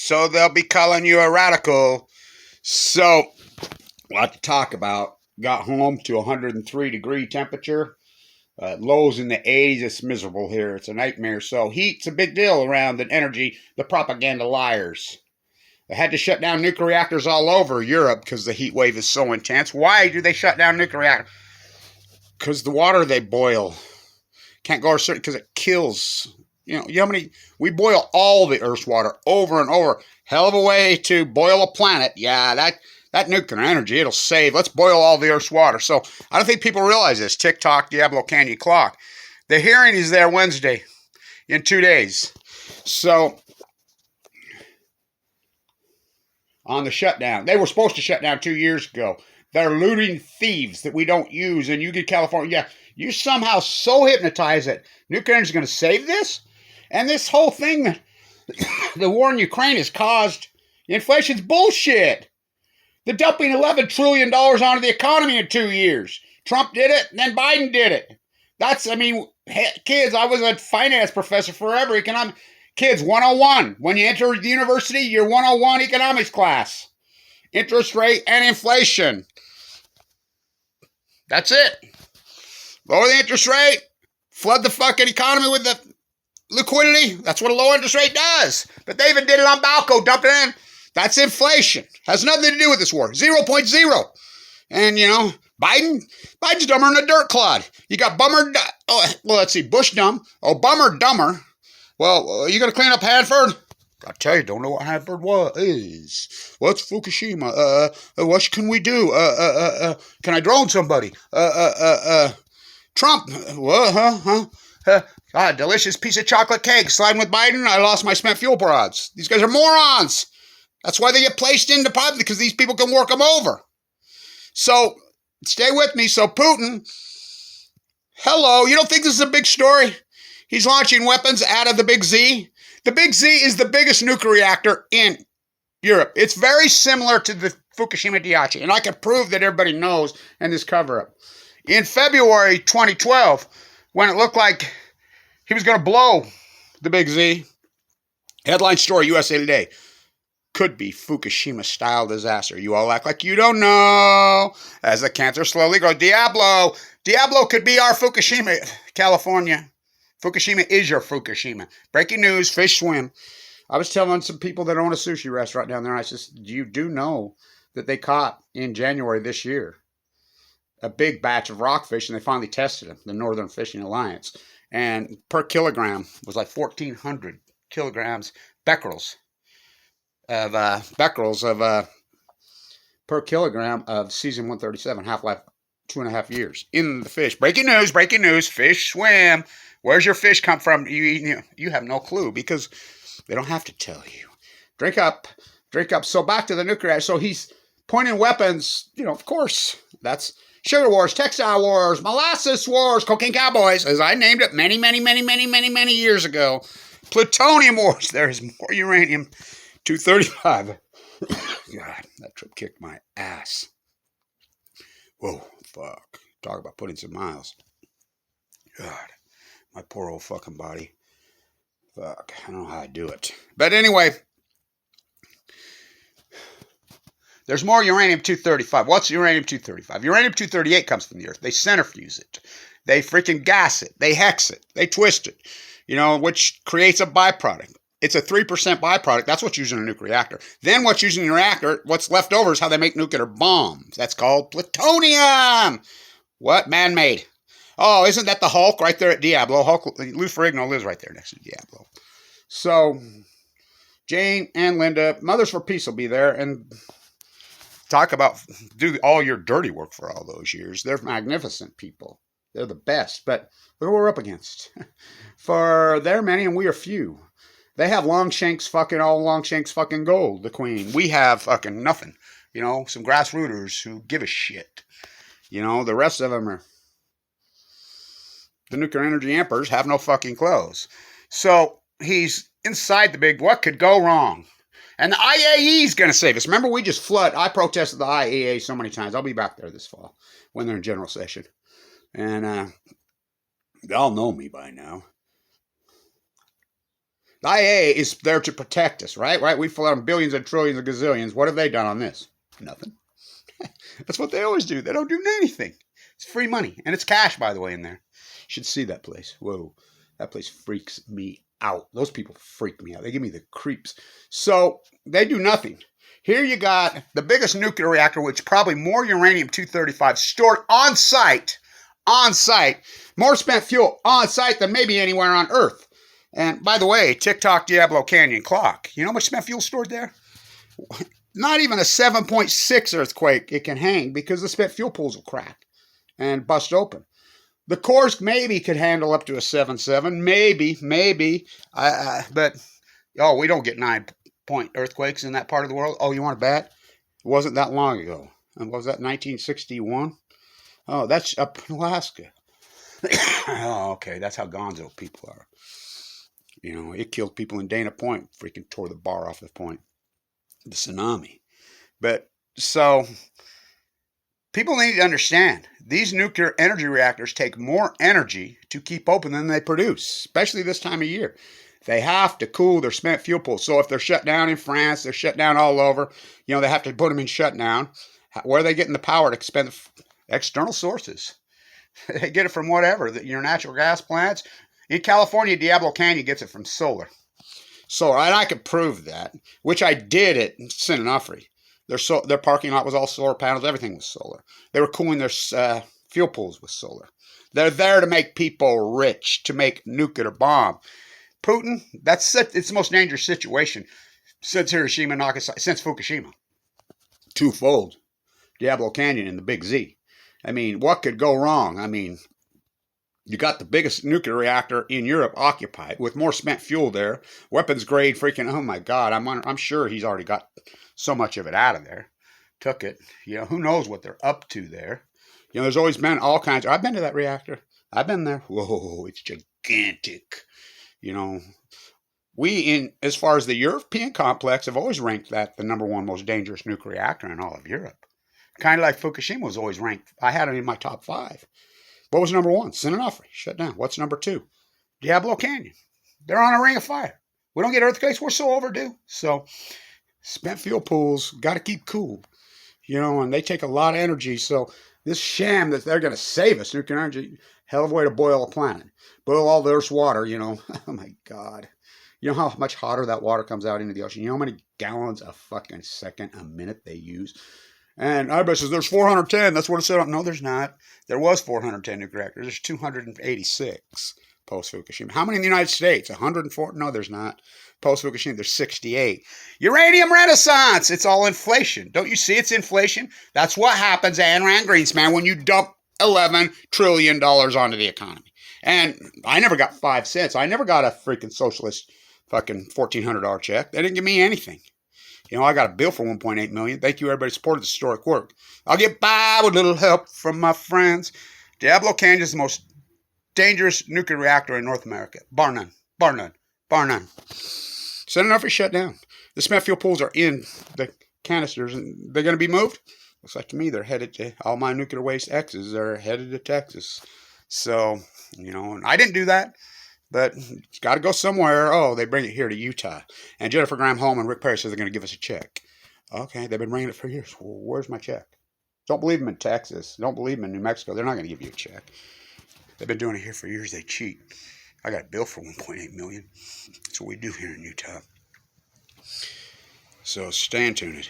so they'll be calling you a radical. So, a lot to talk about. Got home to 103-degree temperature. Lows in the 80s. It's miserable here. It's a nightmare. So, heat's a big deal around the energy, the propaganda liars. They had to shut down nuclear reactors all over Europe because the heat wave is so intense. Why do they shut down nuclear reactors? Because the water they boil can't go a certain, because it kills. You know how many, we boil all the Earth's water over and over. Hell of a way to boil a planet. Yeah, that nuclear energy, it'll save. Let's boil all the Earth's water. So I don't think people realize this. TikTok, Diablo Canyon Clock. The hearing is there Wednesday in 2 days. So on the shutdown, they were supposed to shut down 2 years ago. They're looting thieves that we don't use. And you get California, yeah, you somehow so hypnotize that nuclear energy is going to save this? And this whole thing, the war in Ukraine has caused inflation's bullshit. The dumping $11 trillion onto the economy in 2 years. Trump did it, and then Biden did it. Kids, I was a finance professor forever. Kids, 101. When you enter the university, your 101 economics class. Interest rate and inflation. That's it. Lower the interest rate. Flood the fucking economy with the liquidity. That's what a low interest rate does. But they even did it on Balco, dumped it in. That's inflation. Has nothing to do with this war. 0.0. And, Biden's dumber than a dirt clod. You got Bush dumb. Obama dumber. Well, you going to clean up Hanford? I tell you, don't know what Hanford is. What's Fukushima? What can we do? Can I drone somebody? Trump. What? God, delicious piece of chocolate cake. Sliding with Biden, I lost my spent fuel pods. These guys are morons. That's why they get placed into poverty, because these people can work them over. So, stay with me. So, Putin, hello, you don't think this is a big story? He's launching weapons out of the Big Z. The Big Z is the biggest nuclear reactor in Europe. It's very similar to the Fukushima Daiichi, and I can prove that everybody knows in this cover-up. In February 2012, when it looked like he was going to blow the Big Z, headline story, USA Today, could be Fukushima-style disaster. You all act like you don't know. As the cancer slowly grows, Diablo could be our Fukushima, California. Fukushima is your Fukushima. Breaking news, fish swim. I was telling some people that own a sushi restaurant down there, I said, you do know that they caught in January this year a big batch of rockfish, and they finally tested them, the Northern Fishing Alliance. And per kilogram was like 1,400 kilograms becquerels of per kilogram of cesium 137, half-life 2.5 years in the fish. Breaking news, fish swim. Where's your fish come from? You have no clue, because they don't have to tell you. Drink up. So back to the nuclear. So he's pointing weapons, of course. That's sugar wars, textile wars, molasses wars, cocaine cowboys, as I named it many, many, many, many, many, many years ago. Plutonium wars. There is more uranium-235. God, that trip kicked my ass. Whoa, fuck. Talk about putting some miles. God. My poor old fucking body. Fuck, I don't know how I do it. But anyway, there's more uranium-235. What's uranium-235? Uranium-238 comes from the Earth. They centrifuge it. They freaking gas it. They hex it. They twist it, which creates a byproduct. It's a 3% byproduct. That's what's used in a nuclear reactor. Then what's used in a reactor, what's left over is how they make nuclear bombs. That's called plutonium. What? Man-made. Oh, isn't that the Hulk right there at Diablo? Lou Ferrigno lives right there next to Diablo. So, Jane and Linda, Mothers for Peace will be there and do all your dirty work for all those years. They're magnificent people. They're the best. But look what we're up against. For they're many and we are few. They have Longshanks fucking gold, the queen. We have fucking nothing. Some grassrooters who give a shit. The rest of them are... The nuclear energy emperors have no fucking clothes. So he's inside the big, what could go wrong? And the IAEA is going to save us. Remember, we just flood. I protested the IAEA so many times. I'll be back there this fall when they're in general session. And they all know me by now. The IA is there to protect us, right? Right? We flood them billions and trillions and gazillions. What have they done on this? Nothing. That's what they always do. They don't do anything. It's free money. And it's cash, by the way, in there. You should see that place. Whoa. That place freaks me out. Those people freak me out. They give me the creeps. So they do nothing. Here you got the biggest nuclear reactor, which probably more uranium-235 stored on site, more spent fuel on site than maybe anywhere on Earth. And by the way, TikTok Diablo Canyon clock. You know how much spent fuel stored there? Not even a 7.6 earthquake it can hang because the spent fuel pools will crack and bust open. The cores maybe could handle up to a 7.7, maybe. But we don't get 9-point earthquakes in that part of the world. Oh, you want to bet? It wasn't that long ago. And was that 1961? Oh, that's up in Alaska. Oh, okay, that's how gonzo people are. You know, it killed people in Dana Point. Freaking tore the bar off the point. The tsunami. But so people need to understand these nuclear energy reactors take more energy to keep open than they produce, especially this time of year. They have to cool their spent fuel pools. So if they're shut down in France, they're shut down all over, they have to put them in shutdown. Where are they getting the power to expend? External sources. They get it from whatever, your natural gas plants. In California, Diablo Canyon gets it from solar. So, and I could prove that, which I did at San Onofre. Their parking lot was all solar panels. Everything was solar. They were cooling their fuel pools with solar. They're there to make people rich, to make nuclear bomb. Putin, it's the most dangerous situation since Hiroshima and Nagasaki, since Fukushima. Twofold. Diablo Canyon and the Big Z. I mean, what could go wrong? I mean, you got the biggest nuclear reactor in Europe occupied with more spent fuel there. Weapons grade freaking, oh my God. I'm sure he's already got so much of it out of there. Took it. Who knows what they're up to there. There's always been all kinds. I've been to that reactor. I've been there. Whoa, it's gigantic. We, as far as the European complex, have always ranked that the #1 most dangerous nuclear reactor in all of Europe. Kind of like Fukushima was always ranked. I had it in my top 5. What was #1? San Onofre, shut down. What's #2? Diablo Canyon. They're on a ring of fire. We don't get earthquakes. We're so overdue. So spent fuel pools got to keep cool, and they take a lot of energy. So this sham that they're going to save us, nuclear energy, hell of a way to boil a planet. Boil all the Earth's water, Oh my God. You know how much hotter that water comes out into the ocean? You know how many gallons a fucking second, a minute they use? And everybody says, there's 410. That's what it said. No, there's not. There was 410 nuclear reactors. There's 286 post-Fukushima. How many in the United States? 104? No, there's not. Post-Fukushima, there's 68. Uranium renaissance. It's all inflation. Don't you see it's inflation? That's what happens, Ayn Rand Greenspan, when you dump $11 trillion onto the economy. And I never got 5 cents. I never got a freaking socialist fucking $1,400 check. They didn't give me anything. I got a bill for $1.8 million. Thank you, everybody, supported the historic work. I'll get by with a little help from my friends. Diablo Canyon is the most dangerous nuclear reactor in North America. Bar none. Bar none. Bar none. San Onofre shut down. The spent fuel pools are in the canisters, and they're going to be moved. Looks like to me they're headed to, all my nuclear waste X's are headed to Texas. So, and I didn't do that. But it's got to go somewhere. Oh, they bring it here to Utah. And Jennifer Graham Holm and Rick Perry says they're going to give us a check. Okay, they've been bringing it for years. Well, where's my check? Don't believe them in Texas. Don't believe them in New Mexico. They're not going to give you a check. They've been doing it here for years. They cheat. I got a bill for $1.8 million. That's what we do here in Utah. So stay tuned.